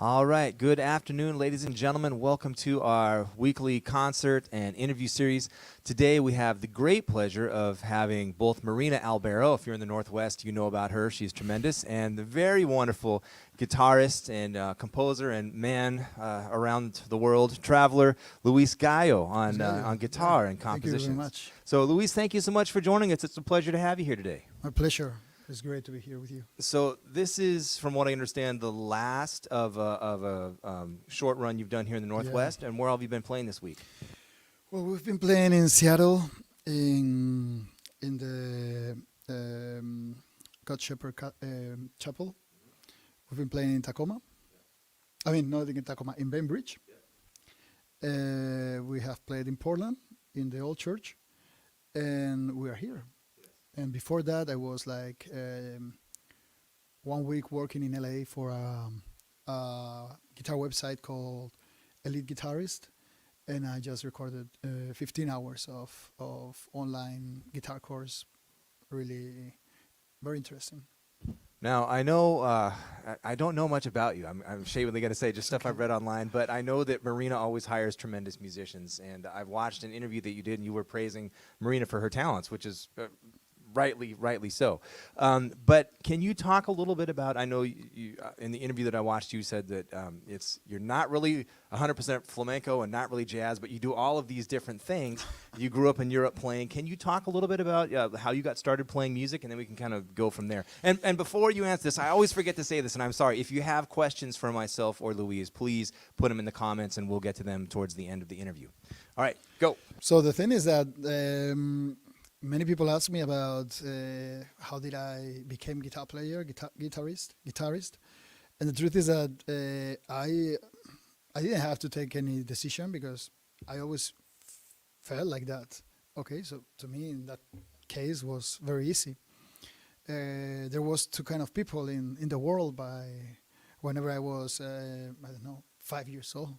All right, good afternoon, ladies and gentlemen. Welcome to our weekly concert and interview series. Today we have the great pleasure of having both Marina Albero, if you're in the Northwest, you know about her, she's tremendous, and the very wonderful guitarist and composer and man around the world, traveler, Luis Gallo on guitar and compositions. Thank you very much. So Luis, thank you so much for joining us. It's a pleasure to have you here today. My pleasure. It's great to be here with you. So this is, from what I understand, the last of a short run you've done here in the Northwest. And where have you been playing this week? Well, we've been playing in Seattle, in the God Shepherd Chapel. We've been playing in Tacoma. I mean, not in Tacoma, in Bainbridge. We have played in Portland, in the old church, and we are here. And before that, I was like 1 week working in LA for a guitar website called Guitarist, and I just recorded 15 hours of online guitar course. Really very interesting. Now, I know, I don't know much about you. I'm ashamedly going to say just stuff I've read online, but I know that Marina always hires tremendous musicians, and I've watched an interview that you did, and you were praising Marina for her talents, which is rightly so. But can you talk a little bit about, I know you in the interview that I watched, you said that you're not really 100% flamenco and not really jazz, but you do all of these different things. You grew up in Europe playing. Can you talk a little bit about how you got started playing music, and then we can kind of go from there. And before you answer this, I always forget to say this, and I'm sorry. If you have questions for myself or Louise, please put them in the comments, and we'll get to them towards the end of the interview. All right, go. So the thing is that many people ask me about how did I become guitar player, guitarist, and the truth is that I didn't have to take any decision because I always felt like that. Okay, so to me in that case was very easy. There was two kind of people in the world by whenever I was I don't know 5 years old.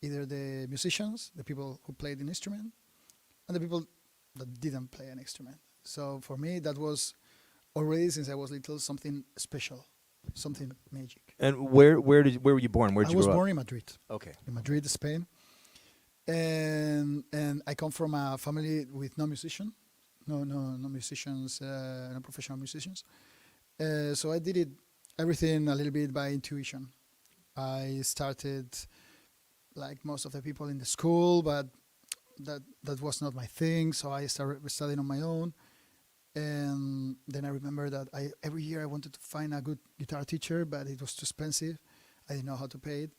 Either the musicians, the people who played an instrument, and the people that didn't play an instrument. So for me, that was already since I was little something special, something magic. And where were you born? Where did you grow up? I was born in Madrid. Okay. In Madrid, Spain, and I come from a family with no musicians, no professional musicians. So I did everything a little bit by intuition. I started like most of the people in the school, but that was not my thing, so I started studying on my own. And then I remember that every year I wanted to find a good guitar teacher, but it was too expensive. I didn't know how to pay it.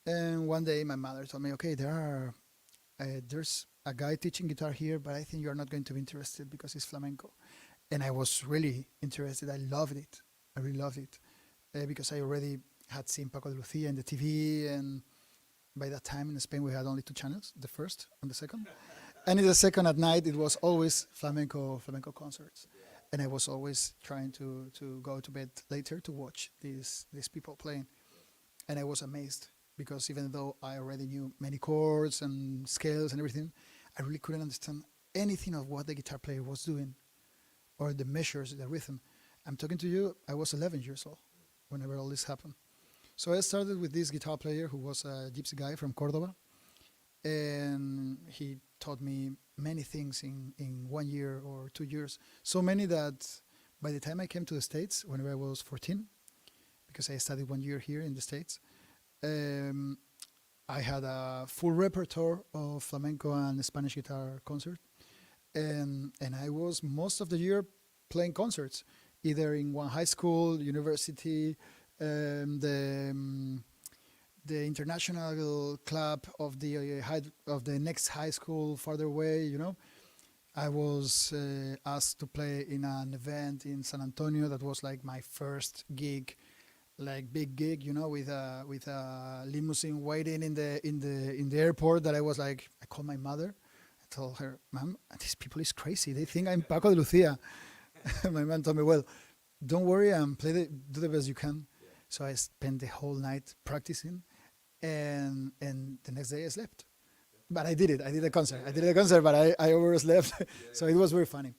And one day my mother told me, okay, there's a guy teaching guitar here, but I think you're not going to be interested because it's flamenco. And I was really interested. I loved it. I really loved it because I already had seen Paco de Lucia in the TV, and by that time in Spain we had only 2 channels, the first and the second. And in the second at night it was always flamenco concerts. And I was always trying to go to bed later to watch these people playing. And I was amazed because even though I already knew many chords and scales and everything, I really couldn't understand anything of what the guitar player was doing or the measures, the rhythm. I'm talking to you, I was 11 years old whenever all this happened. So I started with this guitar player who was a gypsy guy from Cordoba, and he taught me many things in 1 year or 2 years. So many that by the time I came to the States, whenever I was 14, because I studied 1 year here in the States, I had a full repertoire of flamenco and Spanish guitar concert. And I was most of the year playing concerts, either in one high school, university, the international club of the next high school farther away, you know. I was asked to play in an event in San Antonio that was like my first gig, like big gig, you know, with a limousine waiting in the airport. That I was like, I called my mother. I told her, "Mom, these people is crazy. They think I'm Paco de Lucia." My mom told me, "Well, don't worry and do the best you can." So I spent the whole night practicing, and the next day I slept. But I did it. I did a concert, but I overslept. So it was very funny.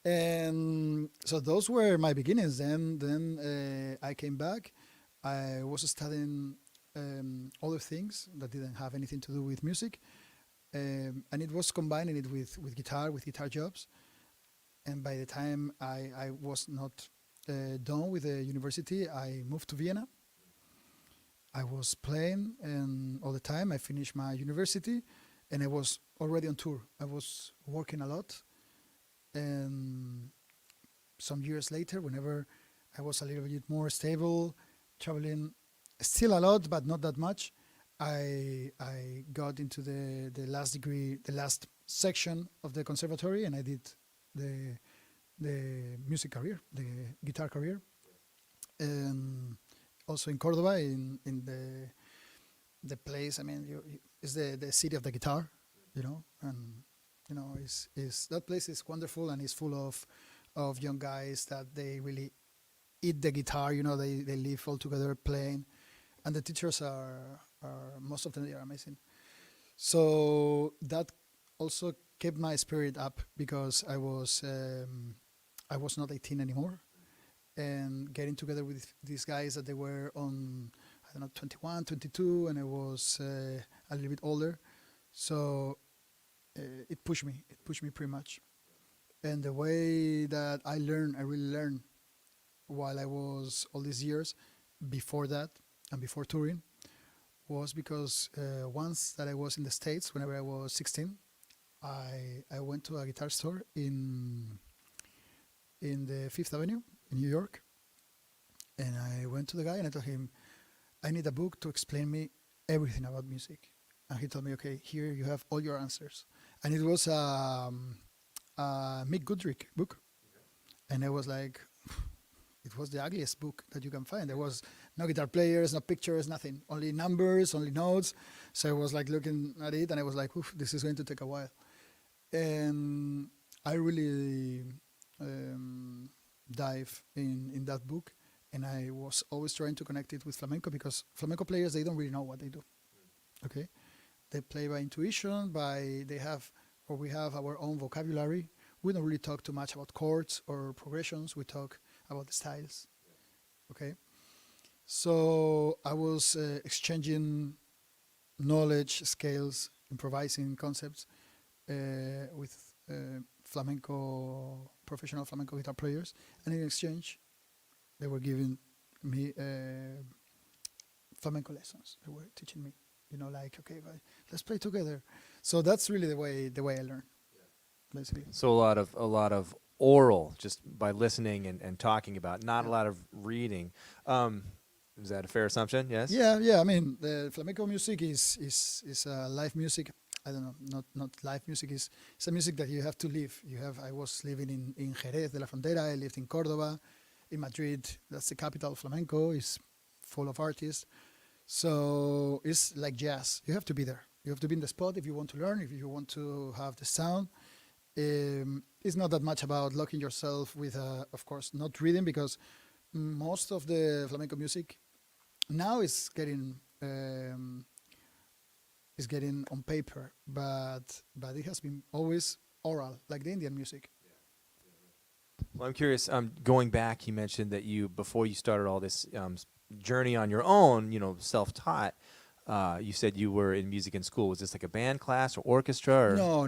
And so those were my beginnings. Then I came back. I was studying other things that didn't have anything to do with music, and it was combining it with guitar jobs. And by the time I was not done with the university, I moved to Vienna. I was playing and all the time. I finished my university and I was already on tour. I was working a lot. And some years later, whenever I was a little bit more stable, traveling still a lot, but not that much, I got into the last degree, the last section of the conservatory, and I did the music career, the guitar career. And also in Cordoba, in the place. I mean, it's the city of the guitar, and is that place is wonderful and it's full of young guys that they really eat the guitar. They live all together playing, and the teachers are most of them they are amazing. So that also kept my spirit up because I was not 18 anymore. And getting together with these guys that they were on, I don't know, 21, 22, and I was a little bit older. So it pushed me pretty much. And the way that I really learned while I was all these years before that and before touring was because once that I was in the States, whenever I was 16, I went to a guitar store in the Fifth Avenue in New York, and I went to the guy and I told him, I need a book to explain me everything about music. And he told me, okay, here you have all your answers. And it was a Mick Goodrick book. And I was like, it was the ugliest book that you can find. There was no guitar players, no pictures, nothing. Only numbers, only notes. So I was like looking at it and I was like, oof, this is going to take a while. And I really dive in that book, and I was always trying to connect it with flamenco because flamenco players, they don't really know what they do. Okay, they play by intuition, we have our own vocabulary. We don't really talk too much about chords or progressions. We talk about the styles. Okay, so I was exchanging knowledge, scales, improvising concepts with professional flamenco guitar players, and in exchange, they were giving me flamenco lessons. They were teaching me, like, okay, let's play together. So that's really the way I learn, basically. So a lot of oral, just by listening and talking about, not a lot of reading. Is that a fair assumption? Yes. Yeah. I mean, the flamenco music is live music. I don't know, not live music. It's a music that you have to live. I was living in Jerez de la Frontera. I lived in Cordoba, in Madrid. That's the capital of flamenco. It's full of artists. So it's like jazz. You have to be there. You have to be in the spot if you want to learn, if you want to have the sound. It's not that much about locking yourself with, of course, not reading, because most of the flamenco music now is getting on paper, but it has been always oral, like the Indian music. Well, I'm curious. Going back, you mentioned that before you started all this journey on your own, self-taught. You said you were in music in school. Was this like a band class or orchestra? Or? No.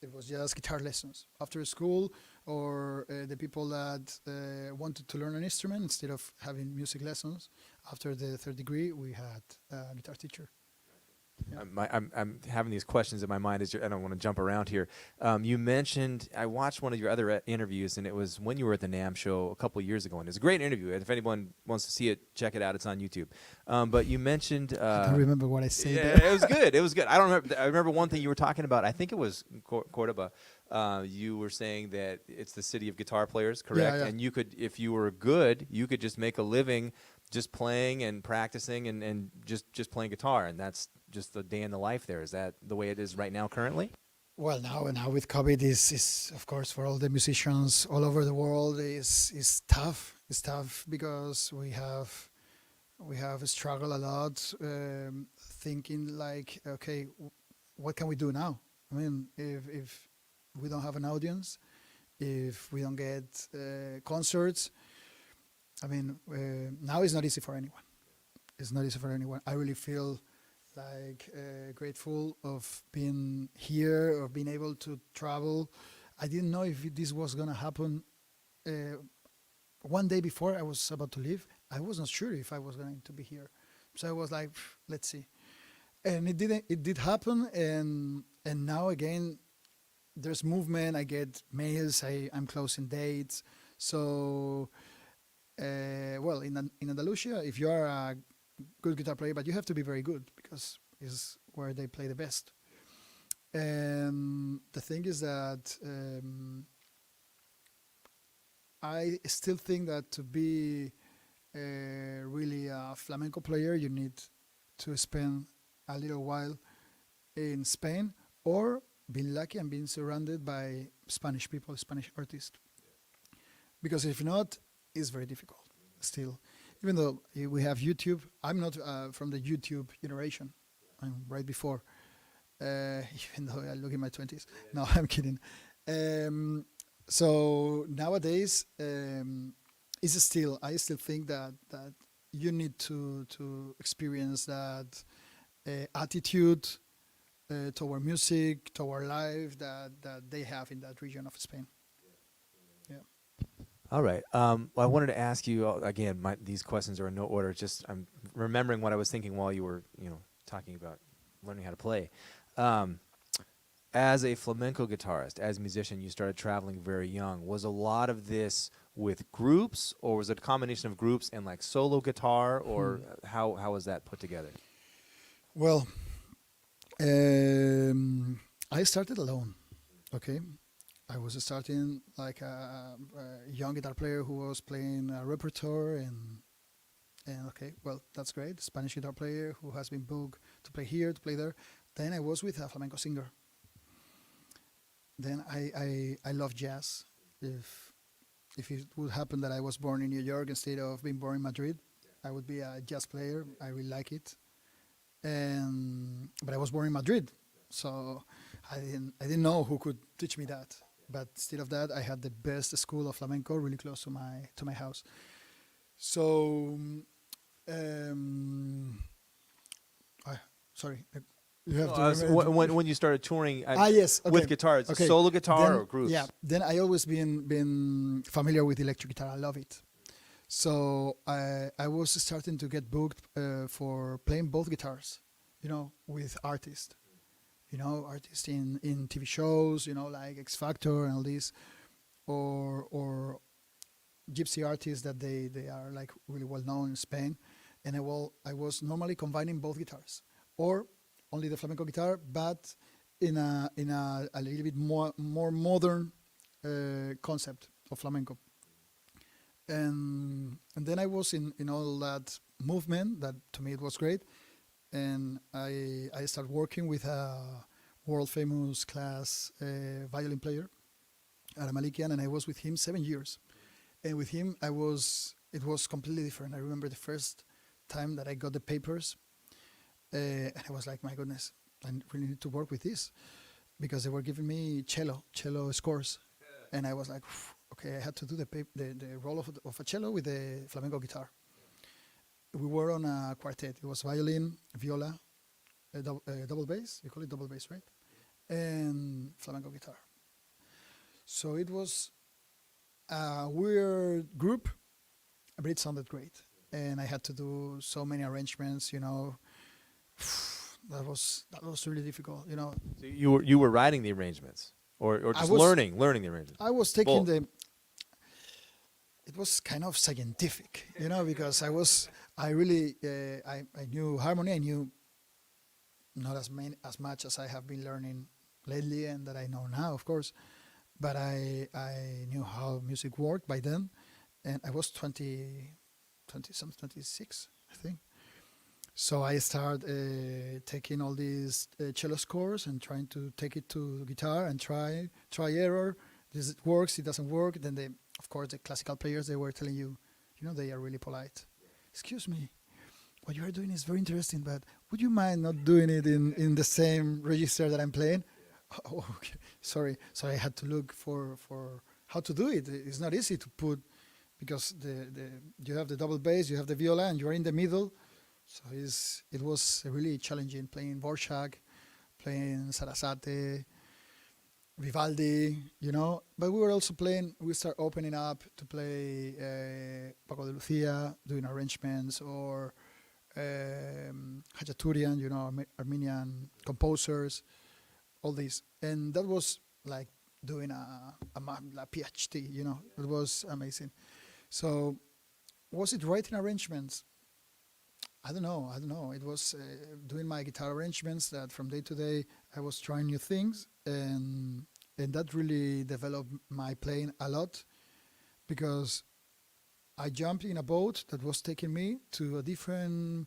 It was just guitar lessons after school, or the people that wanted to learn an instrument, instead of having music lessons. After the third degree, we had a guitar teacher. Yeah. I'm having these questions in my mind I don't want to jump around here. You mentioned, I watched one of your other interviews, and it was when you were at the NAMM show a couple of years ago, and it was a great interview. If anyone wants to see it, check it out. It's on YouTube. But you mentioned... I don't remember what I said. Yeah, it was good. It was good. I don't remember. I remember one thing you were talking about. I think it was Cordoba. You were saying that it's the city of guitar players, correct? Yeah. And you could, if you were good, you could just make a living just playing and practicing and just playing guitar, and that's just the day in the life there. Is that the way it is right now currently? Well, now with COVID is of course for all the musicians all over the world is tough. It's tough because we have struggled a lot, thinking like, okay, what can we do now? I mean, if we don't have an audience, if we don't get concerts, I mean, now it's not easy for anyone. It's not easy for anyone. I really feel like grateful of being here, of being able to travel. I didn't know if this was gonna happen. One day before I was about to leave, I was not sure if I was going to be here. So I was like, let's see. And it didn't. It did happen, and now again, there's movement. I get mails. I'm closing dates. So, well, in Andalusia, if you are a good guitar player, but you have to be very good because it's where they play the best. And the thing is that I still think that to be really a flamenco player, you need to spend a little while in Spain, or being lucky and being surrounded by Spanish people, Spanish artists. Because if not, it's very difficult still. Even though we have YouTube, I'm not from the YouTube generation. I'm right before, even though I look in my 20s. No, I'm kidding. So nowadays, it's still, I still think that you need to experience that attitude toward music, toward life that they have in that region of Spain. Yeah. All right. Well, I wanted to ask you again. These questions are in no order. Just I'm remembering what I was thinking while you were, talking about learning how to play. As a flamenco guitarist, as a musician, you started traveling very young. Was a lot of this with groups, or was it a combination of groups and like solo guitar, or how was that put together? Well, I started alone. Okay. I was starting like a young guitar player who was playing a repertoire, and okay, well, that's great. Spanish guitar player who has been booked to play here, to play there. Then I was with a flamenco singer. Then I love jazz. If it would happen that I was born in New York instead of being born in Madrid, I would be a jazz player. I really like it. But I was born in Madrid, so I didn't know who could teach me that. But instead of that, I had the best school of flamenco really close to my house. So, sorry, you have to remember. When you started touring Yes, okay. with guitars, Okay. solo guitar Then, or groups? Yeah, then I always been familiar with electric guitar. I love it. So I was starting to get booked for playing both guitars, with artists. Artists in TV shows, like X Factor and all this, or gypsy artists that they are like really well known in Spain. And I was normally combining both guitars, or only the flamenco guitar, but in a little bit more modern concept of flamenco. And then I was in all that movement that to me it was great. And I started working with a world famous class violin player, Ara Malikian, and I was with him 7 years. And with him it was completely different. I remember the first time that I got the papers, and I was like, my goodness, I really need to work with this, because they were giving me cello scores, and I was like, okay, I had to do the role of a cello with the flamenco guitar. We were on a quartet. It was violin, viola, double bass. You call it double bass, right? And flamenco guitar. So it was a weird group, but it sounded great. And I had to do so many arrangements. That was really difficult. So you were writing the arrangements, or just learning the arrangements. I was taking it was kind of scientific, because I knew harmony. I knew not as much as I have been learning lately and that I know now, of course, but I knew how music worked by then, and I was 26, I think. So I started taking all these cello scores and trying to take it to guitar and try error. This works, it doesn't work. Then of course, the classical players, they were telling you, they are really polite. Excuse me, what you are doing is very interesting, but would you mind not doing it in the same register that I'm playing? Oh, okay, sorry. So I had to look for how to do it. It's not easy to put, because you have the double bass, you have the viola, and you are in the middle. So it was really challenging playing Dvorak, playing Sarasate, Vivaldi, you know. But we were also playing. We start opening up to play Paco de Lucia, doing arrangements, or Hachaturian, you know, Armenian composers, all these, and that was like doing a PhD, you know. It was amazing. So, was it writing arrangements? I don't know. It was doing my guitar arrangements that from day to day I was trying new things, and that really developed my playing a lot, because I jumped in a boat that was taking me to a different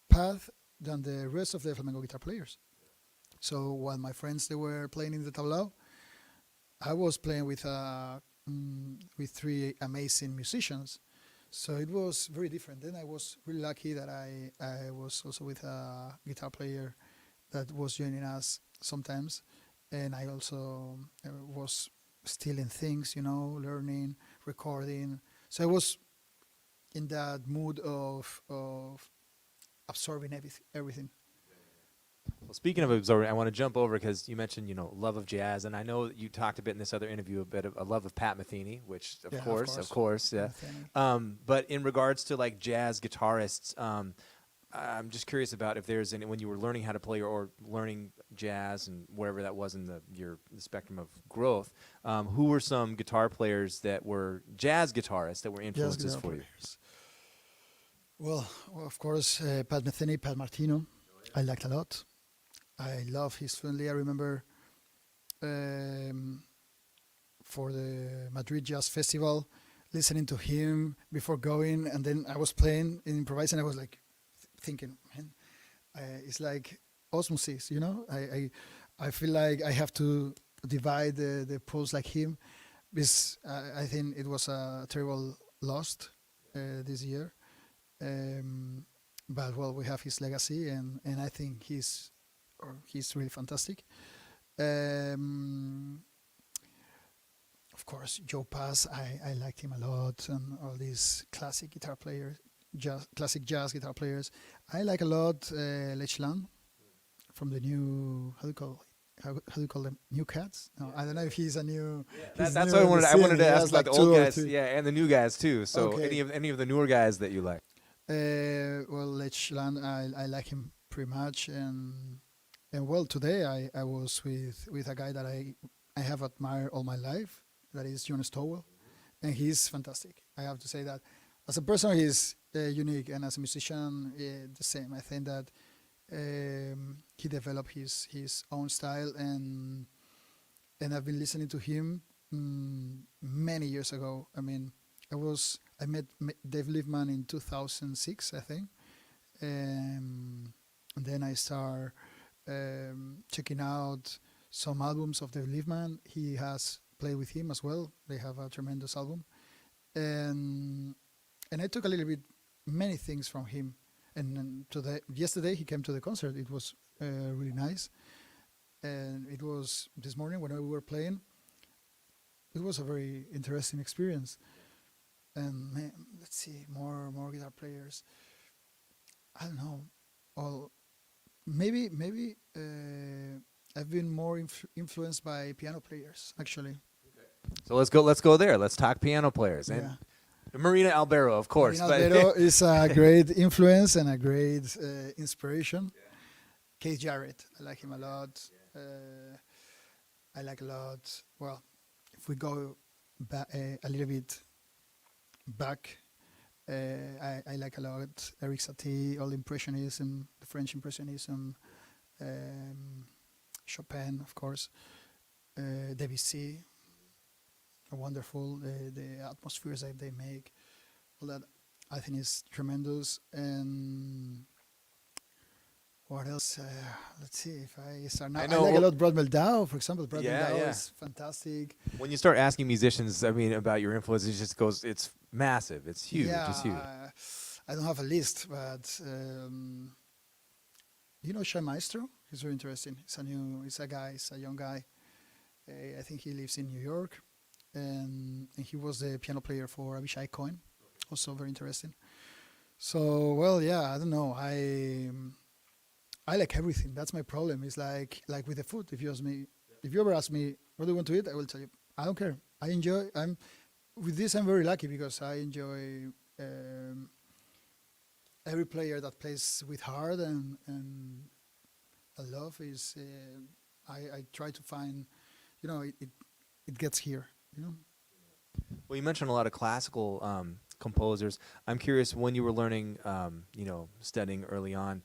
path than the rest of the flamenco guitar players. So while my friends, they were playing in the tablao, I was playing with three amazing musicians. So it was very different. Then I was really lucky that I was also with a guitar player that was joining us sometimes. And I also was stealing things, you know, learning, recording. So I was in that mood of absorbing everything. Well, speaking of absorbing, I want to jump over because you mentioned, you know, love of jazz, and I know that you talked a bit in this other interview a bit of a love of Pat Metheny, which of course, yeah. But in regards to like jazz guitarists, I'm just curious about if there's any, when you were learning how to play or learning jazz and wherever that was in the spectrum of growth, who were some guitar players that were jazz guitarists that were influences for you? Well, of course, Pat Metheny, Pat Martino, I liked a lot. I love his fluently. I remember for the Madrid Jazz Festival, listening to him before going, and then I was playing and improvising. I was like thinking, man, it's like osmosis, you know. I feel like I have to divide the pulse like him, because I think it was a terrible loss this year. But well, we have his legacy, and I think he's really fantastic. Of course, Joe Pass, I liked him a lot, and all these classic guitar players, classic jazz guitar players. I like a lot Lech Lang from the new, how do you call them? New Cats? No, I don't know if he's a new. Yeah, that's what I wanted to ask about the old guys, yeah, and the new guys too. So okay. any of the newer guys that you like? Well, Lech Lang, I like him pretty much, and well, today I was with a guy that I have admired all my life. That is John Stowell, and he's fantastic. I have to say that as a person, he's unique, and as a musician, the same. I think that he developed his own style, and I've been listening to him many years ago. I mean, I met Dave Liebman in 2006, I think, and then I start checking out some albums of Dave Liebman. He has played with him as well. They have a tremendous album, and I took a little bit many things from him. And yesterday he came to the concert. It was really nice, and it was this morning when we were playing. It was a very interesting experience. And man, let's see, more guitar players. I don't know. Well, maybe I've been more influenced by piano players, actually. Okay. So let's go there. Let's talk piano players. Yeah. And Marina Albero, of course. Marina Albero is a great influence and a great inspiration. Yeah. Keith Jarrett, I like him a lot. Yeah. I like a lot. Well, if we go back a little bit back, I like a lot Eric Satie, all Impressionism, the French Impressionism, Chopin, of course, Debussy, wonderful, the atmospheres that they make, all that I think is tremendous. And what else? Let's see if I start now. I like a lot Brad Meldau, for example. Brad Meldau is fantastic. When you start asking musicians, I mean, about your influence, it just goes, it's massive. It's huge. Yeah, it's huge. I don't have a list, but you know Shai Maestro? He's very interesting. He's a young guy. I think he lives in New York, and he was the piano player for Avishai Cohen. Also very interesting. So well, yeah, I don't know. I like everything. That's my problem. It's like with the food. If you ask me, if you ever ask me what do you want to eat, I will tell you I don't care. I enjoy. I'm with this. I'm very lucky because I enjoy every player that plays with heart and a love is. I try to find, it gets here. You know. Well, you mentioned a lot of classical composers. I'm curious, when you were learning, studying early on,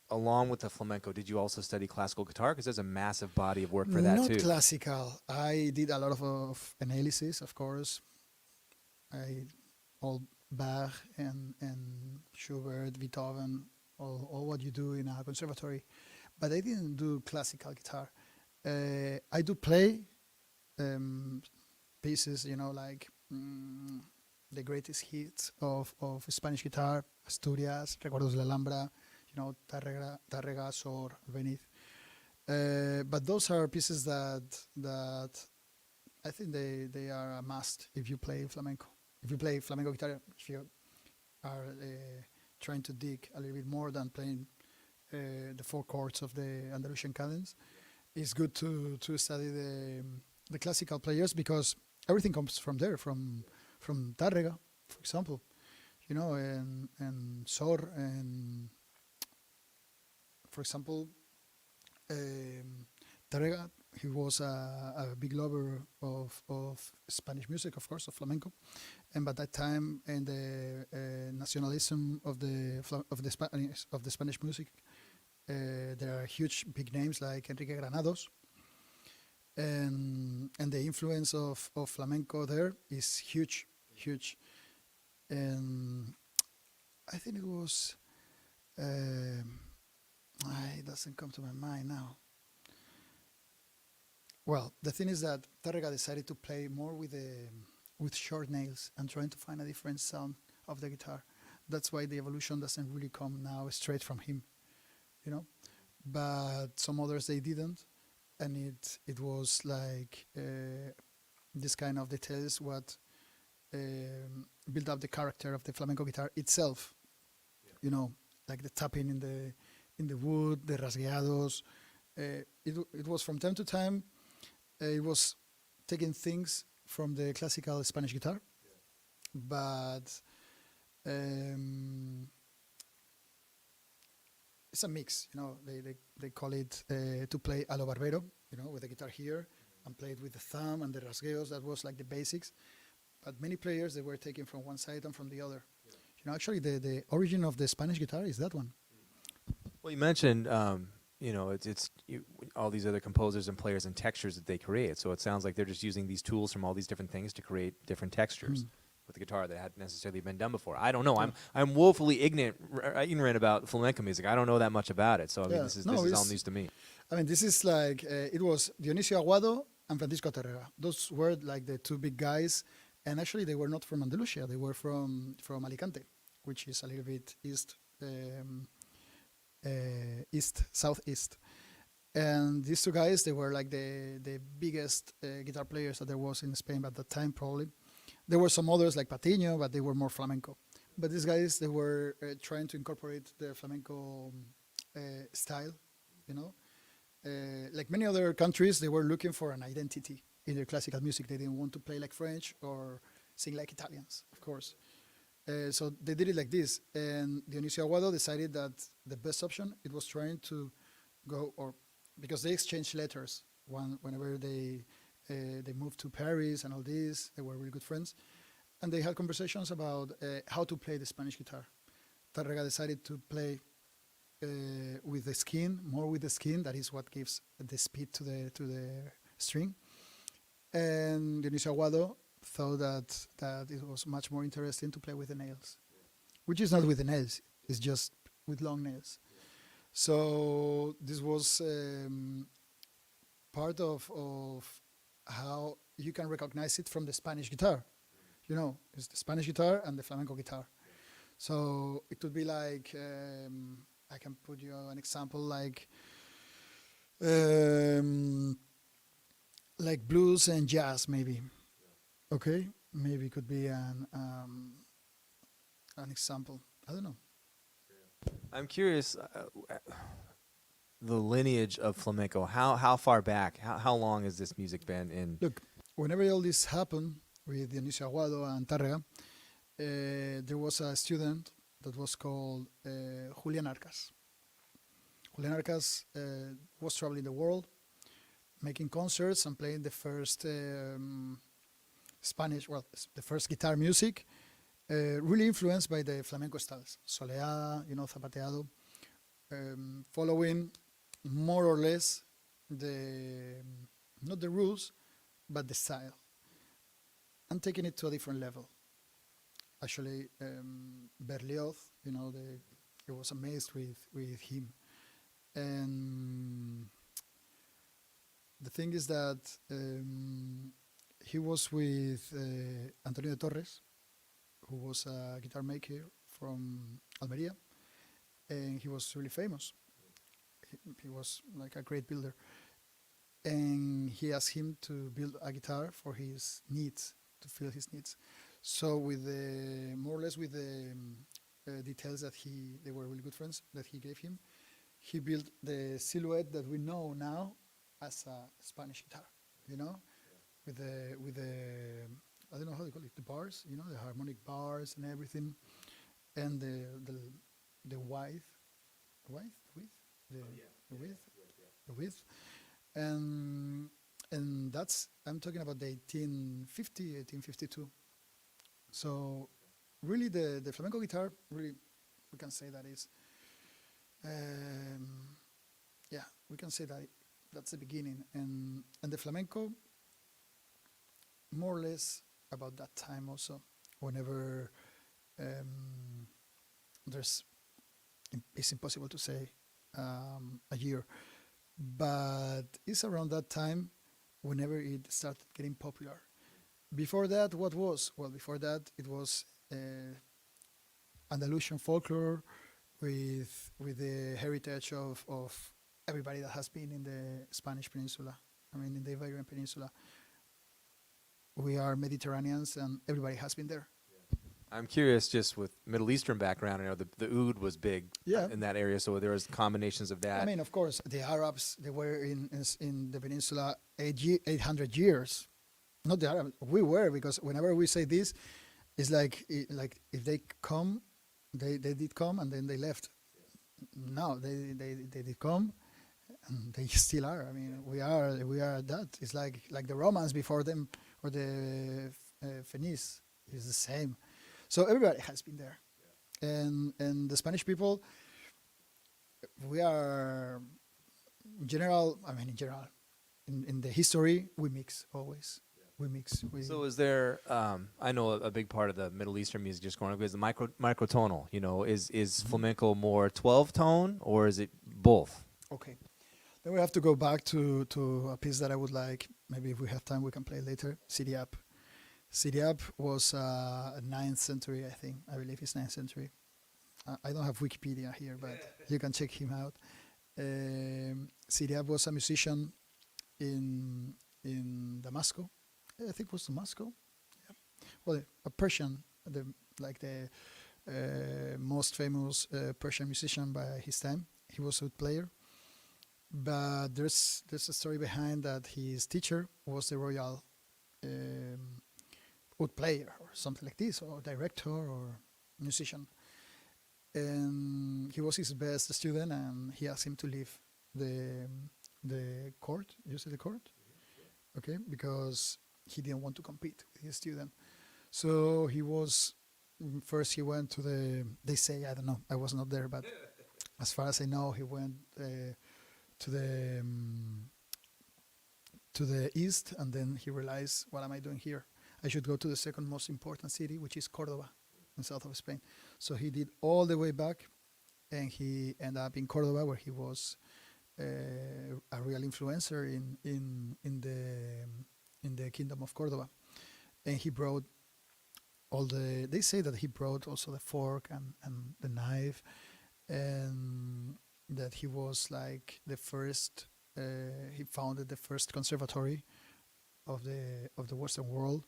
along with the flamenco, did you also study classical guitar? Because there's a massive body of work for that Not too. classical. I did a lot of analysis, of course. I all Bach and Schubert, Beethoven, all what you do in a conservatory. But I didn't do classical guitar. I do play pieces, like the greatest hits of Spanish guitar, Asturias, Recuerdos de la Alhambra, Tárrega, Sor, Beneath. But those are pieces that I think they are a must if you play flamenco. If you play flamenco guitar, if you are trying to dig a little bit more than playing the four chords of the Andalusian cadence, it's good to study the classical players because everything comes from there, from Tárrega, for example, and Sor, and for example, Tárrega, he was a big lover of Spanish music, of course, of flamenco, and by that time, and the nationalism of the Spanish music, there are huge big names like Enrique Granados, and the influence of flamenco there is huge, and I think it was. It doesn't come to my mind now. Well, the thing is that Tárrega decided to play more with short nails and trying to find a different sound of the guitar. That's why the evolution doesn't really come now straight from him, But some others they didn't, and it was like this kind of details what built up the character of the flamenco guitar itself. Like the tapping in the wood, the rasgueados. It was from time to time. It was taking things from the classical Spanish guitar, but it's a mix. They call it to play a lo barbero. With the guitar here and play it with the thumb and the rasgueos. That was like the basics. But many players they were taken from one side and from the other. Actually, the origin of the Spanish guitar is that one. Well, you mentioned, all these other composers and players and textures that they create. So it sounds like they're just using these tools from all these different things to create different textures with the guitar that hadn't necessarily been done before. I don't know. I'm woefully ignorant about flamenco music. I don't know that much about it. So I mean, this is all news to me. I mean, this is like it was Dionisio Aguado and Francisco Tárrega. Those were like the two big guys, and actually they were not from Andalusia. They were from Alicante, which is a little bit southeast. And these two guys, they were like the biggest guitar players that there was in Spain at that time, probably. There were some others like Patiño, but they were more flamenco. But these guys, they were trying to incorporate the flamenco style, like many other countries, they were looking for an identity in their classical music. They didn't want to play like French or sing like Italians, of course. So they did it like this. And Dionisio Aguado decided that the best option, it was trying to go, because they exchanged letters whenever they moved to Paris and all this. They were really good friends. And they had conversations about how to play the Spanish guitar. Tárrega decided to play with the skin, more with the skin. That is what gives the speed to the string. And Dionisio Aguado thought that it was much more interesting to play with the nails, which is not with the nails, it's just with long nails. So this was part of how you can recognize it from the Spanish guitar. It's the Spanish guitar and the flamenco guitar. So it would be like, I can put you an example like blues and jazz, maybe. Okay, maybe it could be an example. I don't know. I'm curious, the lineage of flamenco. How far back? How long has this music been in? Look, whenever all this happened with Dionisio Aguado and Tárrega, there was a student that was called Julian Arcas. Julian Arcas was traveling the world, making concerts and playing the first the first guitar music, really influenced by the flamenco styles, soleá, zapateado, following more or less not the rules, but the style, and taking it to a different level. Actually, Berlioz, I was amazed with him. And the thing is that he was with Antonio de Torres, who was a guitar maker from Almeria, and he was really famous. He was like a great builder. And he asked him to build a guitar for his needs, to fill his needs. So with the, more or less with the details that they were really good friends, that he gave him, he built the silhouette that we know now as a Spanish guitar, with the I don't know how they call it, the bars, the harmonic bars and everything, and the width, the width, and that's, I'm talking about the 1850, 1852. So really the flamenco guitar, really, we can say that is, we can say that that's the beginning, and the flamenco, more or less about that time also, whenever it's impossible to say a year, but it's around that time whenever it started getting popular. Before that, what was? Well, before that, it was Andalusian folklore with the heritage of everybody that has been in the Spanish Peninsula, in the Iberian Peninsula. We are Mediterraneans, and everybody has been there. I'm curious, just with Middle Eastern background, I know the oud was big in that area, so there was combinations of that. Of course, the Arabs, they were in the peninsula 800 years. Not the Arabs, we were, because whenever we say this, it's like if they come, they did come and then they left. No, they did come, and they still are. We are that. It's like the Romans before them, or the Phoenicians is the same. So everybody has been there, and the Spanish people, we are in general. In the history, we mix always. We mix. So is there? I know a big part of the Middle Eastern music just growing up is the microtonal. Is flamenco more 12-tone or is it both? Okay, then we have to go back to a piece that I would like. Maybe if we have time, we can play later. Siriap. Siriap was 9th century, I think. I believe it's 9th century. I don't have Wikipedia here, but you can check him out. Siriap was a musician in Damascus. I think it was Damascus. Yeah. Well, a Persian, the most famous Persian musician by his time. He was a oud player. But there's a story behind that his teacher was the royal oud player or something like this, or director or musician. And he was his best student, and he asked him to leave the court. You say the court? Okay, because he didn't want to compete with his student. So he was, first he went to they say, I don't know, I was not there, but as far as I know, he went to the east, and then he realized, what am I doing here? I should go to the second most important city, which is Cordoba, in south of Spain. So he did all the way back, and he ended up in Cordoba, where he was a real influencer in the kingdom of Cordoba. And he brought they say that he brought also the fork and the knife, and that he was like the first, he founded the first conservatory of the Western world,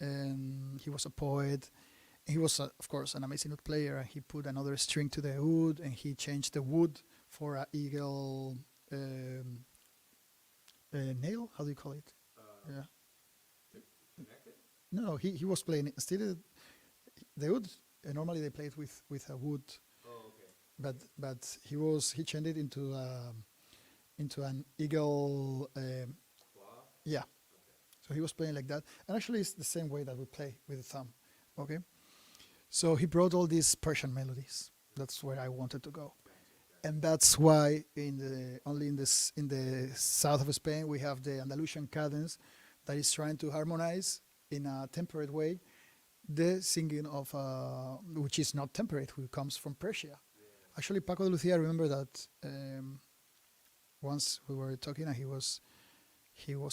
and he was a poet, He was, of course, an amazing oud player, and he put another string to the oud, and he changed the wood for an eagle nail. How do you call it? Yeah. No, he was playing it. Still the oud. Normally they play it with a wood. Oh, okay. But he changed it into an eagle. Yeah. Okay. So he was playing like that, and actually it's the same way that we play with the thumb. Okay. So he brought all these Persian melodies. That's where I wanted to go, and that's why in the south of Spain we have the Andalusian cadence that is trying to harmonize in a temperate way the singing of which is not temperate, who comes from Persia. Yeah. Actually, Paco de Lucia, I remember that once we were talking, and he was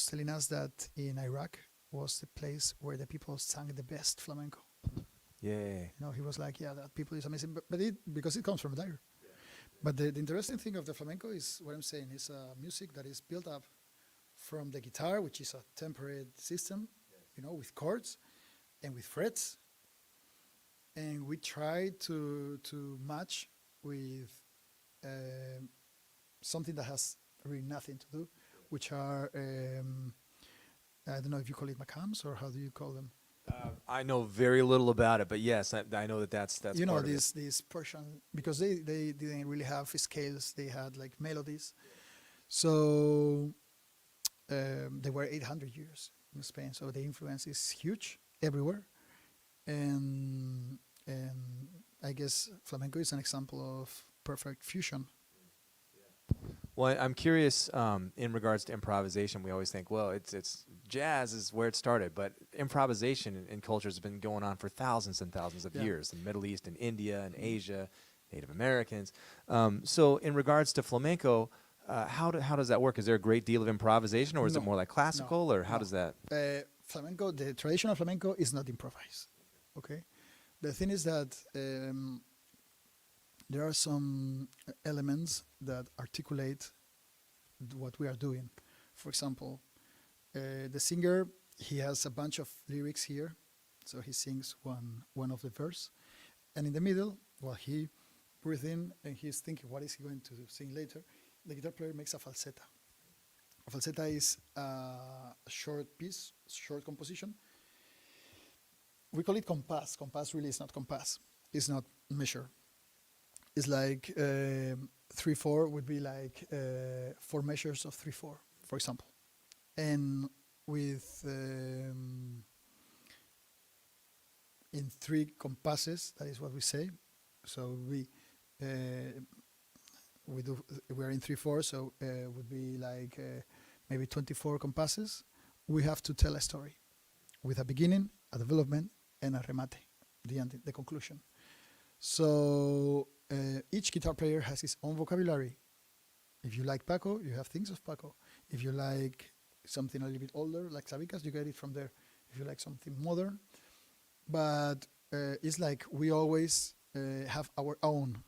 telling us that in Iraq was the place where the people sang the best flamenco. Yeah. He was like, yeah, that people is amazing, but because it comes from there. Yeah. But the interesting thing of the flamenco is what I'm saying is music that is built up from the guitar, which is a temperate system, with chords and with frets, and we try to match with something that has really nothing to do, which are I don't know if you call it macams or how do you call them. I know very little about it, but yes, I know that's part of it. These Persian, because they didn't really have scales, they had like melodies. So they were 800 years in Spain, so the influence is huge everywhere, and I guess flamenco is an example of perfect fusion. Well, I'm curious in regards to improvisation. We always think, well, it's jazz is where it started, but improvisation in culture has been going on for thousands and thousands of years in the Middle East and India and Asia, Native Americans. So in regards to flamenco, how does that work? Is there a great deal of improvisation, or is it more like classical, or how does that? Flamenco, the traditional flamenco is not improvised. Okay, the thing is that there are some elements that articulate what we are doing. For example, the singer, he has a bunch of lyrics here, so he sings one of the verse, and in the middle, while he breathes in and he's thinking what is he going to sing later, the guitar player makes a falseta. A falseta is a short piece, short composition. We call it compass. Compass really is not compass. It's not measure. It's like 3/4 would be like 4 measures of 3/4, for example. And with in 3 compasses, that is what we say. So we're in 3/4, so would be like maybe 24 compasses. We have to tell a story with a beginning, a development, and a remate, the end, the conclusion. So each guitar player has his own vocabulary. If you like Paco, you have things of Paco. If you like something a little bit older, like Sabicas, you get it from there. If you like something modern, but it's like we always have our own.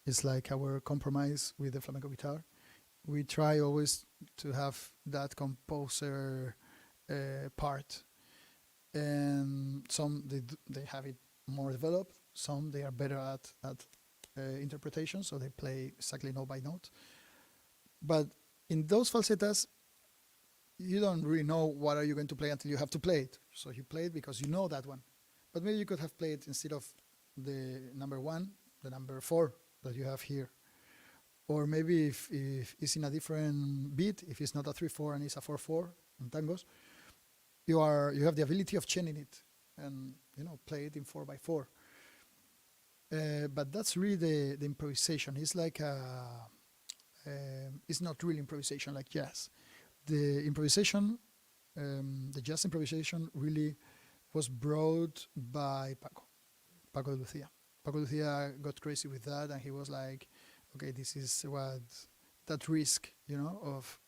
It's like our compromise with the flamenco guitar. We try always to have that composer part, and some they have it more developed. Some they are better at interpretation, so they play exactly note by note. But in those falsetas, you don't really know what are you going to play until you have to play it. So you play it because you know that one. But maybe you could have played instead of the number 1, the number 4 that you have here. Or maybe if it's in a different beat, if it's not a 3/4 and it's a 4/4 in tangos, you have the ability of changing it and play it in 4/4. But that's really the improvisation. It's like it's not really improvisation like jazz. The improvisation, the jazz improvisation, really was brought by Paco de Lucia. Paco de Lucia got crazy with that, and he was like, okay, this is what that risk, of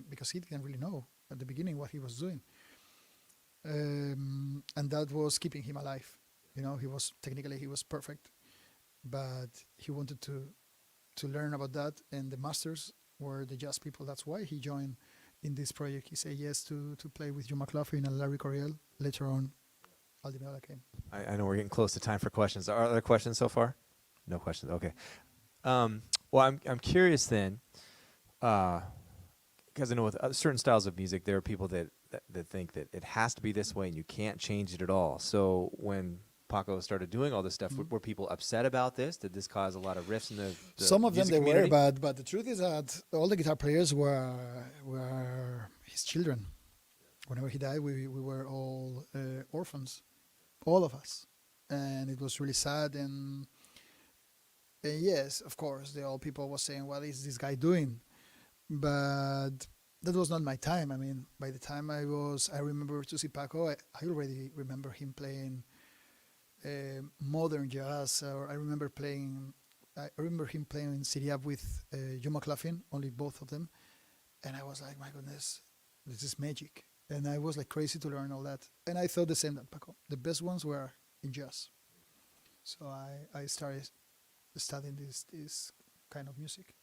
because he didn't really know at the beginning what he was doing, and that was keeping him alive. He was perfect, but he wanted to learn about that, and the masters were the jazz people. That's why he joined in this project. He said yes to play with Joe McLaughlin and Larry Coryell later on Aldimiola came. I know we're getting close to time for questions. Are there questions so far? No questions. Okay. Well, I'm curious then, because I know with certain styles of music, there are people that think that it has to be this way and you can't change it at all. So when Paco started doing all this stuff, were people upset about this? Did this cause a lot of rifts in the Some of them music they community? were, but the truth is that all the guitar players were his children. Whenever he died, we were all orphans, all of us, and it was really sad. And yes, of course, the old people were saying, "What is this guy doing?" But that was not my time. I mean, by the time I remember to see Paco, I already remember him playing modern jazz, or I remember him playing in Syria with Joe McLaughlin, only both of them, and I was like, my goodness, this is magic, and I was like crazy to learn all that, and I thought the same that Paco. The best ones were in jazz, so I started studying this kind of music.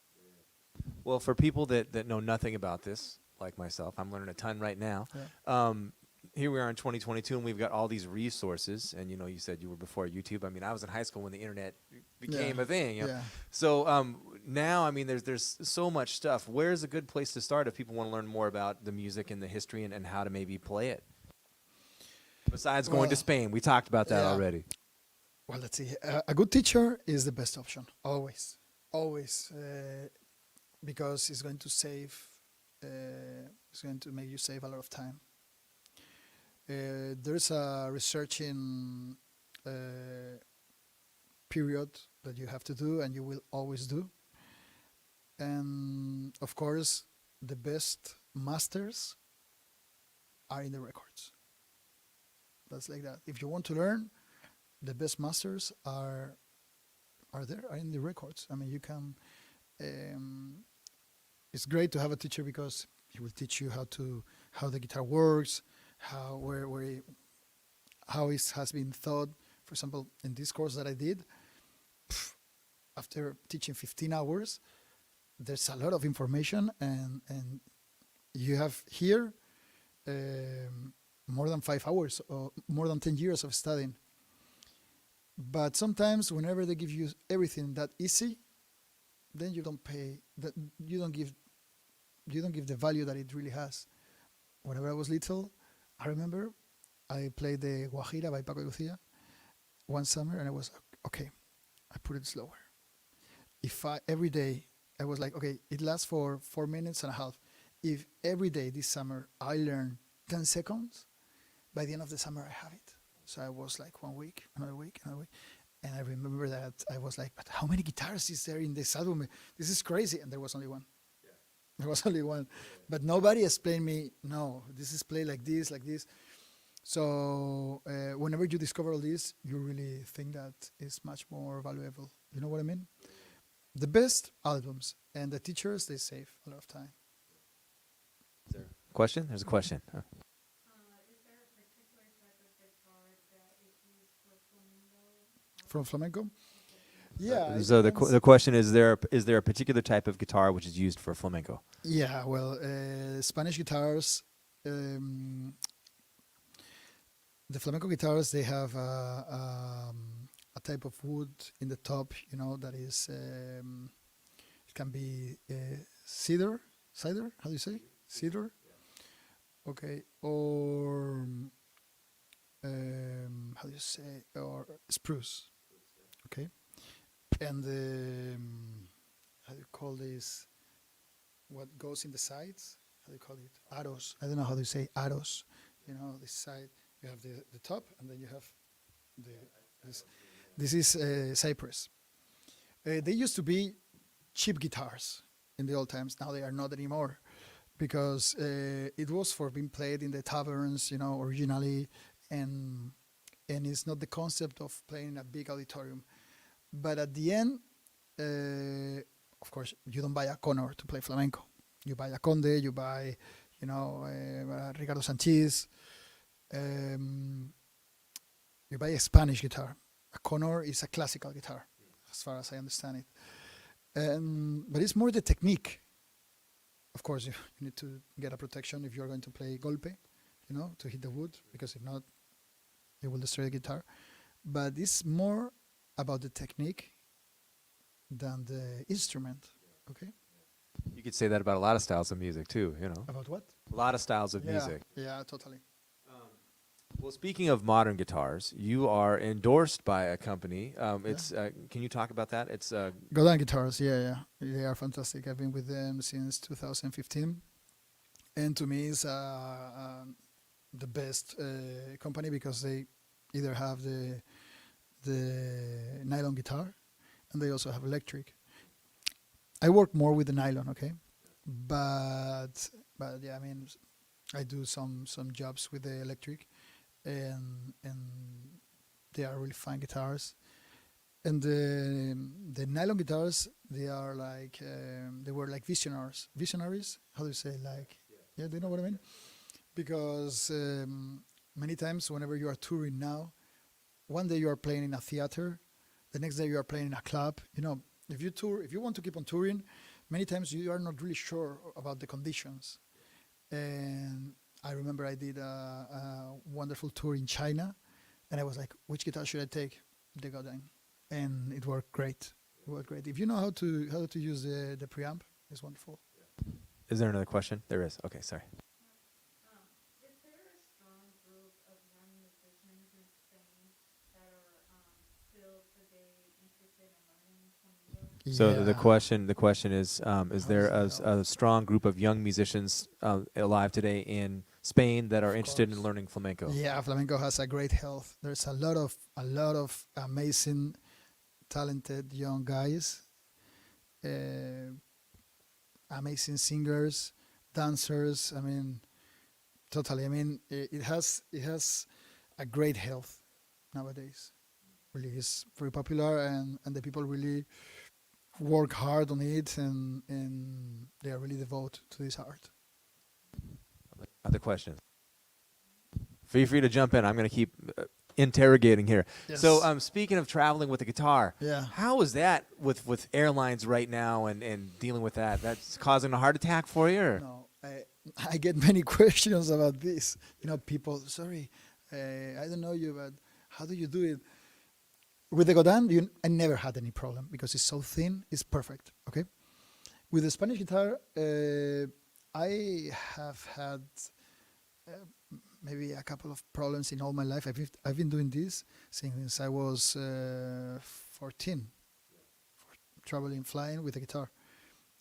Well, for people that know nothing about this, like myself, I'm learning a ton right now. Yeah. Here we are in 2022, and we've got all these resources. And you said you were before YouTube. I mean, I was in high school when the internet became a thing. Yeah. So now, I mean, there's so much stuff. Where's a good place to start if people want to learn more about the music and the history and how to maybe play it? Besides going to Spain, we talked about that already. Well, let's see. A good teacher is the best option, always, because it's going to it's going to make you save a lot of time. There's a researching period that you have to do, and you will always do. And of course, the best masters are in the records. That's like that. If you want to learn, the best masters are in the records. I mean, you can. It's great to have a teacher because he will teach you how the guitar works, how it has been thought. For example, in this course that I did, after teaching 15 hours, there's a lot of information, and you have here more than 5 hours or more than 10 years of studying. But sometimes, whenever they give you everything that easy, then you don't pay. That you don't give the value that it really has. Whenever I was little, I remember I played the Guajira by Paco de Lucia one summer, and I was okay. I put it slower. Every day I was like, okay, it lasts for 4 minutes and a half. If every day this summer I learn 10 seconds, by the end of the summer I have it. So I was like 1 week, another week, another week. And I remember that I was like, but how many guitars is there in this album? This is crazy. And there was only one. Yeah. There was only one. Yeah. But nobody explained me, no, this is played like this, like this. So whenever you discover all this, you really think that it's much more valuable. You know what I mean? Yeah. The best albums and the teachers, they save a lot of time. Is there a question? There's a question. Huh. Is there a particular type of guitar that is used for flamenco? From flamenco? Yeah. So the question is there a particular type of guitar which is used for flamenco? Yeah, well, Spanish guitars, the flamenco guitars, they have a type of wood in the top, that is, it can be cider, how do you say? Cedar? Okay, or how do you say, or spruce, okay? And how do you call this, what goes in the sides? How do you call it? Arrows. I don't know how to say arrows. This side, you have the top, and then you have this is cypress. They used to be cheap guitars in the old times. Now they are not anymore, because it was for being played in the taverns, originally, and it's not the concept of playing in a big auditorium. But at the end, of course, you don't buy a Connor to play flamenco. You buy a Conde, you buy, Ricardo Sanchez. You buy a Spanish guitar. A Connor is a classical guitar, as far as I understand it. But it's more the technique. Of course, you need to get a protection if you're going to play golpe, to hit the wood, because if not, It will destroy the guitar. But it's more about the technique than the instrument. Okay. You could say that about a lot of styles of music too. You know, About what? a lot of styles of music. Yeah, totally. Well, speaking of modern guitars, you are endorsed by a company. It's can you talk about that? It's Godin guitars, yeah. They are fantastic. I've been with them since 2015. And to me, it's the best company because they either have the nylon guitar and they also have electric. I work more with the nylon, okay? But yeah, I mean, I do some jobs with the electric. And they are really fine guitars. And the nylon guitars, they are like they were like visionaries. How do you say, like? Yeah, do you know what I mean? Because many times whenever you are touring now, one day you are playing in a theater, the next day you are playing in a club. You know, if you want to keep on touring, many times you are not really sure about the conditions. And I remember I did a wonderful tour in China, and I was like, which guitar should I take? The Godin. And it worked great. It worked great. If you know how to use the preamp, it's wonderful. Is there another question? There is. Okay, sorry. Is there a strong group of young musicians in Spain that are still today interested in learning flamenco? So the Yeah. question is there a strong group of young musicians alive today in Spain that are Of interested in course. learning flamenco? Yeah, flamenco has a great health. There's a lot of amazing, talented young guys, amazing singers, dancers. I mean, totally. I mean, it has a great health nowadays. Really, it's very popular, and the people really work hard on it, and they are really devoted to this art. Other questions? Feel free to jump in. I'm going to keep interrogating here. Yes. So speaking of traveling with a guitar, Yeah. how is that with airlines right now and dealing with that? That's causing a heart attack for you? Or? No, I get many questions about this. You know, people, sorry, I don't know you, but how do you do it? With the Godin, I never had any problem because it's so thin, it's perfect, okay? With the Spanish guitar, I have had maybe a couple of problems in all my life. I've been doing this since I was 14, traveling, flying with a guitar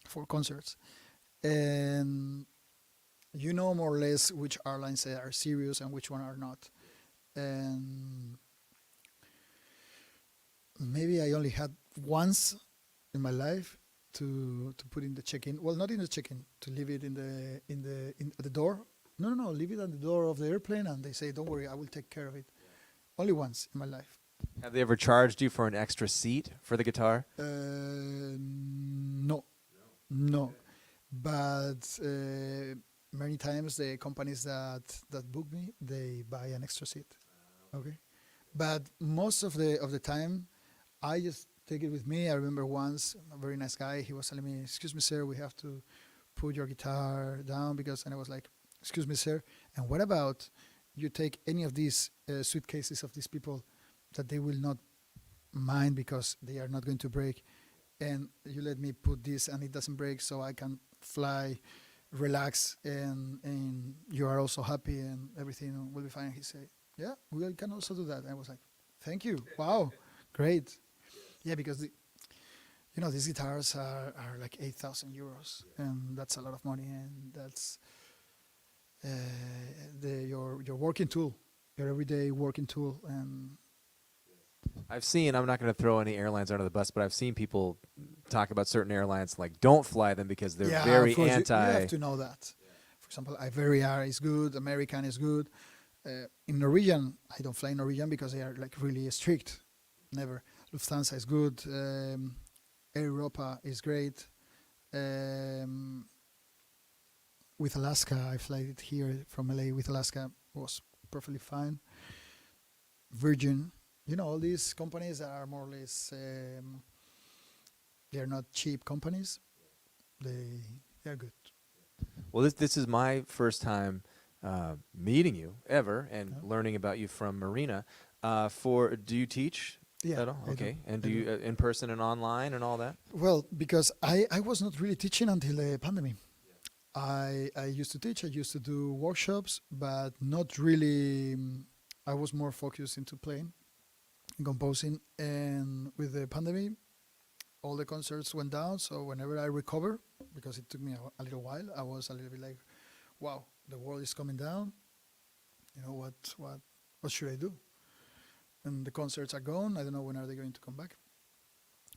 for concerts. And you know more or less which airlines are serious and which one are not. And maybe I only had once in my life to put in the check-in. Well, not in the check-in, to leave it at the door. No, leave it at the door of the airplane, and they say, "Don't worry, I will take care of it." Only once in my life. Have they ever charged you for an extra seat for the guitar? No. But many times the companies that book me, they buy an extra seat. Okay, but most of the time, I just take it with me. I remember once a very nice guy. He was telling me, "Excuse me, sir, we have to put your guitar down because," and I was like, "Excuse me, sir. And what about you take any of these suitcases of these people that they will not mind because they are not going to break, and you let me put this and it doesn't break, so I can fly, relax, and you are also happy and everything will be fine." He said, "Yeah, we can also do that." And I was like, "Thank you. Wow, great." Yeah, because these guitars are like 8,000 euros, and that's a lot of money, and that's your working tool, your everyday working tool. And I've seen, I'm not going to throw any airlines under the bus, but I've seen people talk about certain airlines like don't fly them because they're very of course, anti. you have to know that. For example, Iberia is good, American is good. In Norwegian, I don't fly Norwegian because they are like really strict. Never. Lufthansa is good. Air Europa is great. With Alaska, I fly it here from LA with Alaska, was perfectly fine. Virgin, all these companies are more or less, they're not cheap companies. They're good. Well, this is my first time meeting you ever and Yeah. learning about you from Marina. Do you teach Yeah, at all? I do. Okay. And I do you in person and online and all that? Well, because I was not really teaching until the pandemic. I used to teach, I used to do workshops, but not really. I was more focused into playing and composing. And with the pandemic, all the concerts went down. So whenever I recover, because it took me a little while, I was a little bit like, wow, the world is coming down. You know, what should I do? And the concerts are gone. I don't know when are they going to come back.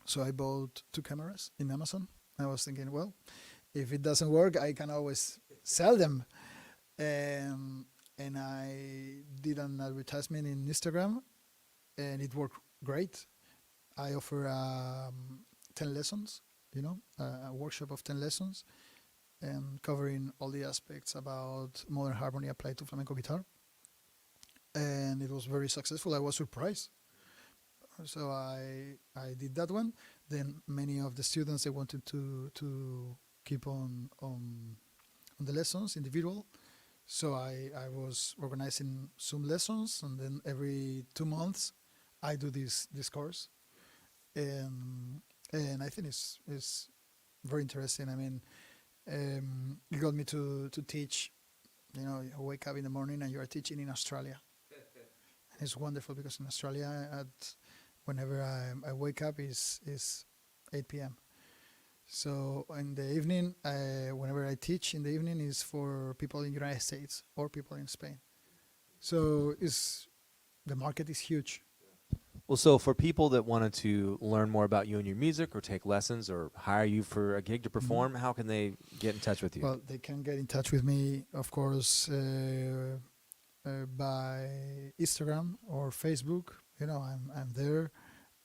So I bought 2 cameras in Amazon. I was thinking, well, if it doesn't work, I can always sell them. And I did an advertisement in Instagram, and it worked great. I offer 10 lessons, you know, a workshop of 10 lessons, and covering all the aspects about modern harmony applied to flamenco guitar. And it was very successful. I was surprised. So I did that one. Then many of the students, they wanted to keep on the lessons, individual. So I was organizing Zoom lessons, and then every 2 months I do this course. And I think it's very interesting. I mean, it got me to teach. You know, you wake up in the morning and you are teaching in Australia. And it's wonderful because in Australia, whenever I wake up is 8 p.m. So in the evening, whenever I teach in the evening, is for people in the United States or people in Spain. So the market is huge. Well, so for people that wanted to learn more about you and your music or take lessons or hire you for a gig to perform, how can they get in touch with you? Well, they can get in touch with me, of course, by Instagram or Facebook. You know, I'm there.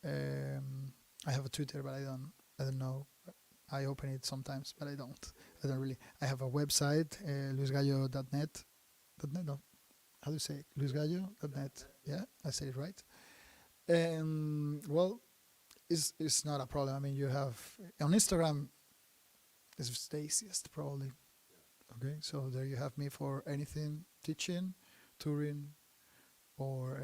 I have a Twitter, but I don't know. I open it sometimes, but I don't really. I have a website, luisgallo.net. .net, no. How do you say it? luisgallo.net. Yeah, I said it right. Well, it's not a problem. I mean, you have on Instagram. It's the easiest, probably. Okay, so there you have me for anything: teaching, touring, or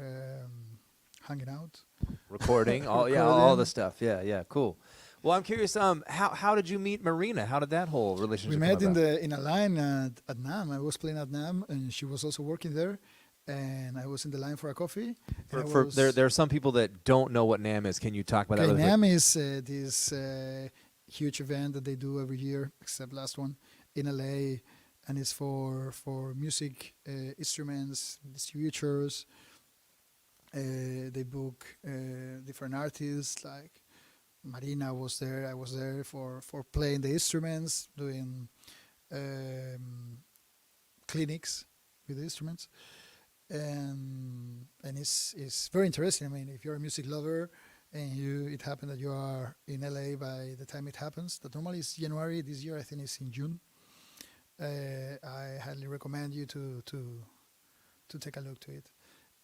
hanging out. Recording, all Recording. the stuff. Yeah, cool. Well, I'm curious. How did you meet Marina? How did that whole relationship? We met come about? in a line at NAM. I was playing at NAM, and she was also working there. And I was in the line for a coffee. There are some people that don't know what NAM is. Can you talk about that? Okay, really quick? NAM is this huge event that they do every year, except last one, in LA, and it's for music instruments, distributors. They book different artists, like Marina was there. I was there for playing the instruments, doing clinics with the instruments. And it's very interesting. I mean, if you're a music lover and it happened that you are in LA by the time it happens, that normally is January. This year I think it's in June. I highly recommend you to take a look to it.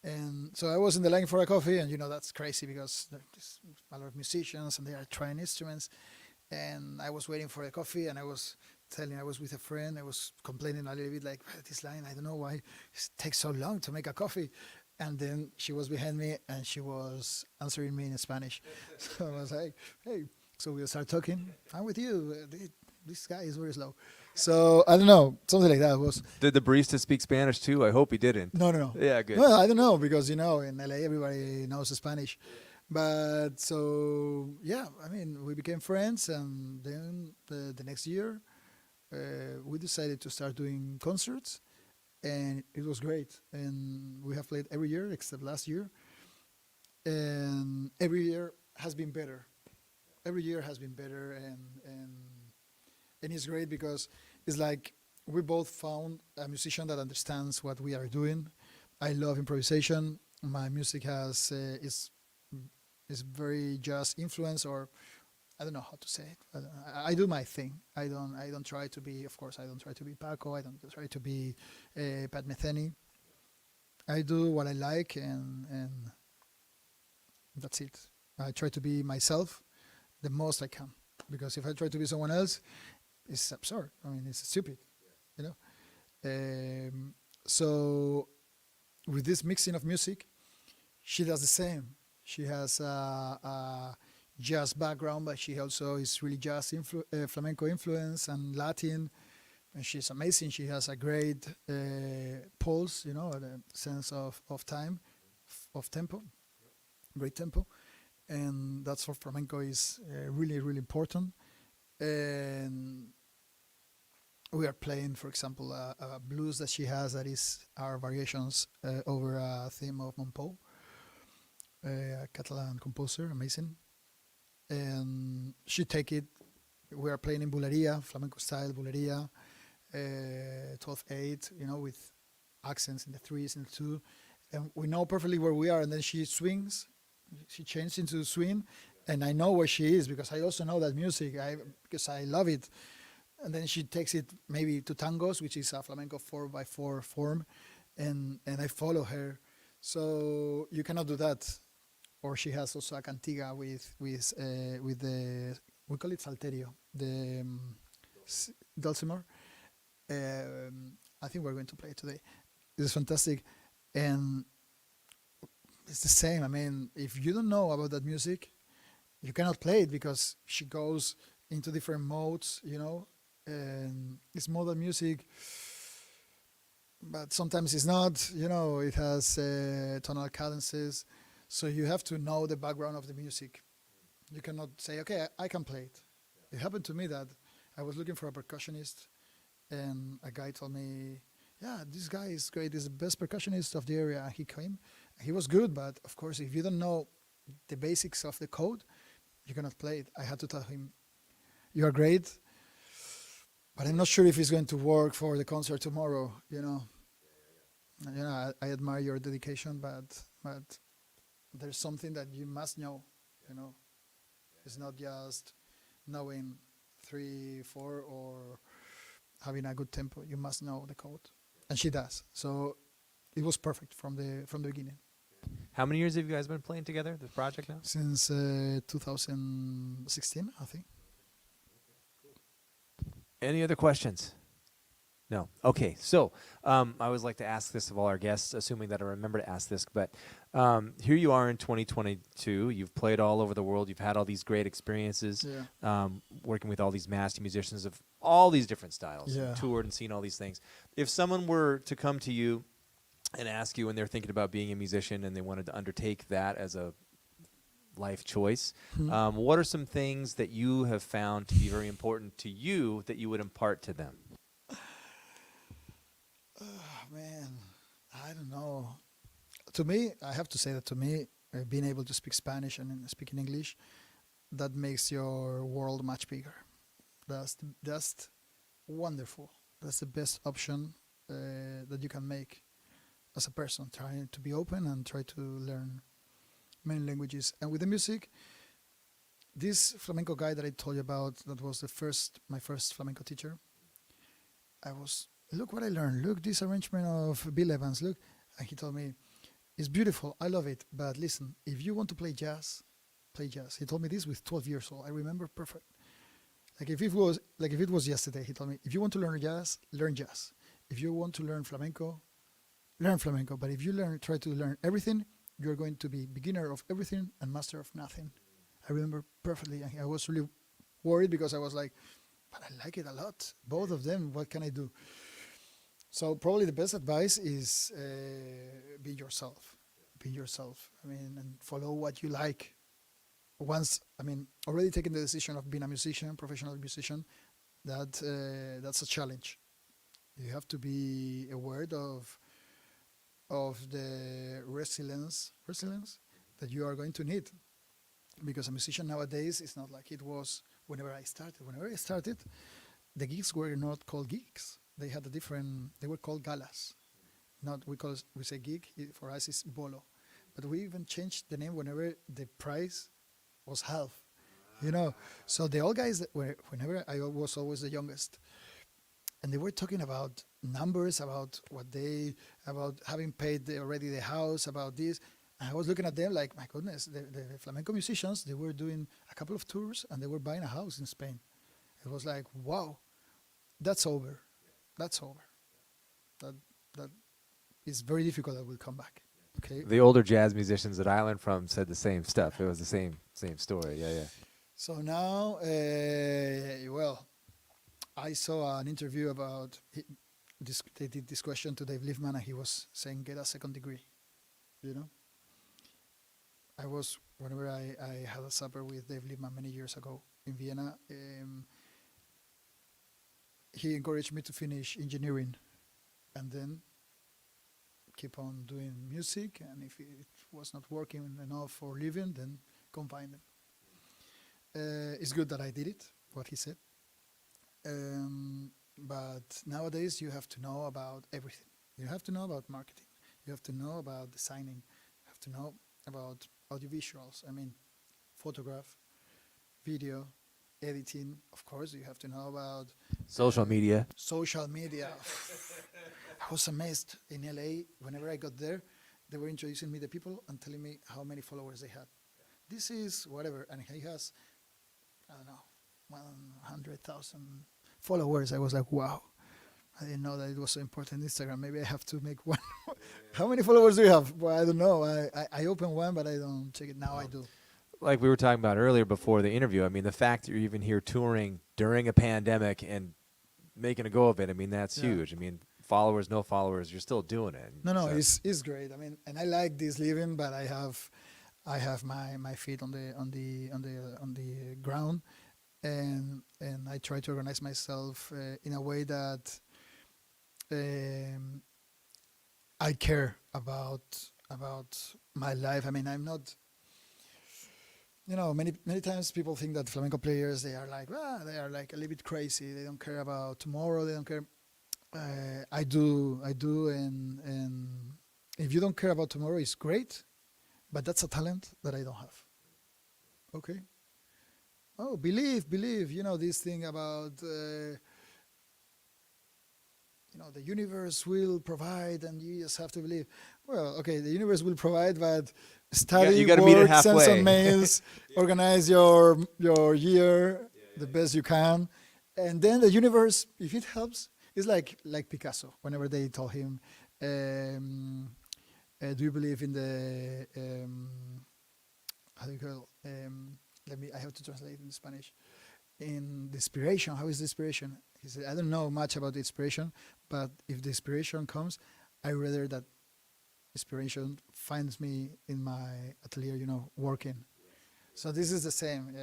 And so I was in the line for a coffee, and you know that's crazy because there's a lot of musicians and they are trying instruments. And I was waiting for a coffee, and I was with a friend, I was complaining a little bit like, this line, I don't know why it takes so long to make a coffee. And then she was behind me, and she was answering me in Spanish. So I was like, hey, so we'll start talking. I'm with you. This guy is very slow. So I don't know, something like that was. Did the barista speak Spanish too? I hope he didn't. No. Yeah, good. Well, I don't know, because, you know, in LA, everybody knows Spanish. But so, yeah, I mean, we became friends, and then the next year, we decided to start doing concerts, and it was great. And we have played every year except last year, and every year has been better. Every year has been better, and it's great because it's like we both found a musician that understands what we are doing. I love improvisation. My music has is very jazz influence, or I don't know how to say it. I do my thing. I don't try to be. Of course, I don't try to be Paco. I don't try to be Pat Metheny. I do what I like, and that's it. I try to be myself the most I can, because if I try to be someone else, it's absurd. I mean, it's stupid, you know. So with this mixing of music, she does the same. She has a jazz background, but she also is really jazz flamenco influence and Latin. And she's amazing. She has a great pulse, you know, a sense of time, of tempo, great tempo. And that's for flamenco is really, really important. And we are playing, for example, a blues that she has that is our variations over a theme of Montpou, a Catalan composer, amazing. And she take it. We are playing in bulería, flamenco style bulería, 12/8, you know, with accents in the threes and the two, and we know perfectly where we are. And then she swings, she changes into swing, and I know where she is because I also know that music. Because I love it. And then she takes it maybe to tangos, which is a flamenco 4/4 form, and I follow her. So you cannot do that. Or she has also a cantiga with the, we call it salterio, the dulcimer. I think we're going to play it today. It's fantastic, and it's the same. I mean, if you don't know about that music, you cannot play it because she goes into different modes, you know. And it's modern music, but sometimes it's not. You know, it has tonal cadences, so you have to know the background of the music. You cannot say, okay, I can play it. It happened to me that I was looking for a percussionist, and a guy told me, yeah, this guy is great. He's the best percussionist of the area. And he came. He was good, but of course, if you don't know the basics of the code, you cannot play it. I had to tell him, you are great, but I'm not sure if it's going to work for the concert tomorrow, you know. You know, I admire your dedication, but there's something that you must know, you know. It's not just knowing 3, 4 or having a good tempo. You must know the code, and she does. So it was perfect from the beginning. How many years have you guys been playing together, this project now? Since 2016, I think. Any other questions? No. Okay. So I always like to ask this of all our guests, assuming that I remember to ask this. But here you are in 2022. You've played all over the world. You've had all these great experiences, working with all these master musicians of all these different styles, and toured and seen all these things. If someone were to come to you and ask you, and they're thinking about being a musician and they wanted to undertake that as a life choice, what are some things that you have found to be very important to you that you would impart to them? Man, I don't know. To me, I have to say that to me, being able to speak Spanish and speaking English, that makes your world much bigger. That's wonderful. That's the best option that you can make as a person, trying to be open and try to learn many languages. And with the music, this flamenco guy that I told you about, that was my first flamenco teacher, look what I learned. Look, this arrangement of Bill Evans. Look, and he told me, it's beautiful. I love it. But listen, if you want to play jazz, play jazz. He told me this with 12 years old. I remember perfect. Like if it was yesterday, he told me, if you want to learn jazz, learn jazz. If you want to learn flamenco, learn flamenco. But if you try to learn everything, you're going to be beginner of everything and master of nothing. I remember perfectly. I was really worried because I was like, but I like it a lot. Both of them. What can I do? So probably the best advice is be yourself. Be yourself. I mean, and follow what you like. Already taking the decision of being a musician, professional musician, that's a challenge. You have to be aware of the resilience that you are going to need. Because a musician nowadays is not like it was whenever I started. Whenever I started, the gigs were not called gigs. They had they were called galas. We say gig, for us it's bolo. But we even changed the name whenever the price was half, you know. So the old guys whenever I was always the youngest, and they were talking about numbers, about having paid already the house, about this. And I was looking at them like, my goodness, the flamenco musicians, they were doing a couple of tours and they were buying a house in Spain. It was like, wow, that's over. That's over. it's very difficult that will come back. Okay. The older jazz musicians that I learned from said the same stuff. It was the same story. Yeah, yeah. So now, well, I saw an interview about they did this question to Dave Liebman, and he was saying get a second degree. You know, whenever I had a supper with Dave Liebman many years ago in Vienna, he encouraged me to finish engineering and then keep on doing music, and if it was not working enough for living, then combine them. It's good that I did it, what he said. But nowadays you have to know about everything. You have to know about marketing. You have to know about designing. You have to know about audiovisuals. I mean, photograph, video, editing. Of course, you have to know about Social media. social media. I was amazed in LA. Whenever I got there, they were introducing me the people and telling me how many followers they had. This is whatever, and he has, I don't know, 100,000 followers. I was like, wow. I didn't know that it was so important. Instagram. Maybe I have to make one. How many followers do you have? Well, I don't know. I open one, but I don't check it. Now I do. Like we were talking about earlier before the interview, I mean, the fact that you're even here touring during a pandemic and making a go of it, I mean, that's Yeah. huge. I mean, followers, no followers, you're still doing it. No, So- it's great. I mean, and I like this living, but I have my feet on the ground, and I try to organize myself in a way that I care about my life. I mean, I'm not. You know, many times people think that flamenco players they are like a little bit crazy. They don't care about tomorrow. They don't care. I do, and if you don't care about tomorrow, it's great, but that's a talent that I don't have. Okay. Oh, believe. You know this thing about. The universe will provide, and you just have to believe. Well, okay, the universe will provide, but study, you gotta meet it work, send halfway. some mails, organize your year the best you can, and then the universe, if it helps, it's like Picasso. Whenever they told him, "Do you believe in the how do you call? I have to translate in Spanish. In the inspiration, how is the inspiration?" He said, "I don't know much about the inspiration, but if the inspiration comes, I rather that inspiration finds me in my atelier, working." So this is the same.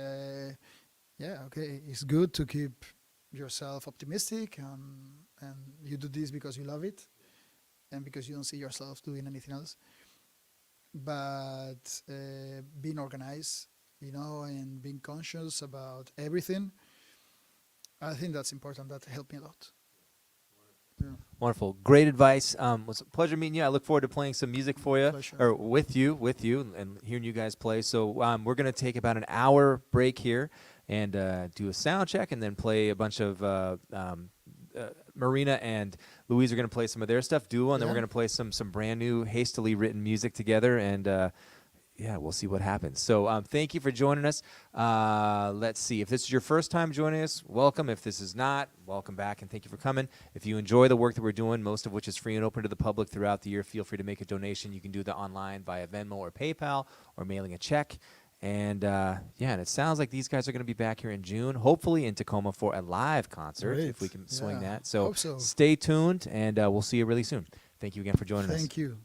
Okay, it's good to keep yourself optimistic, and you do this because you love it, and because you don't see yourself doing anything else. But being organized, and being conscious about everything, I think that's important. That helped me a lot. Yeah. Wonderful. Great advice. It was a pleasure meeting you. I look forward to playing some music for you, Pleasure. or with you, and hearing you guys play. So we're going to take about an hour break here and do a sound check, and then play a bunch of Marina and Louise are going to play some of their stuff, duo, and then we're Yeah. going to play some brand new, hastily written music together, and we'll see what happens. So thank you for joining us. Let's see. If this is your first time joining us, welcome. If this is not, welcome back, and thank you for coming. If you enjoy the work that we're doing, most of which is free and open to the public throughout the year, feel free to make a donation. You can do that online via Venmo or PayPal, or mailing a check. And and it sounds like these guys are going to be back here in June, hopefully in Tacoma for a live concert, if we can swing Yeah, that. So hope so. stay tuned, and we'll see you really soon. Thank you again for joining us. Thank you.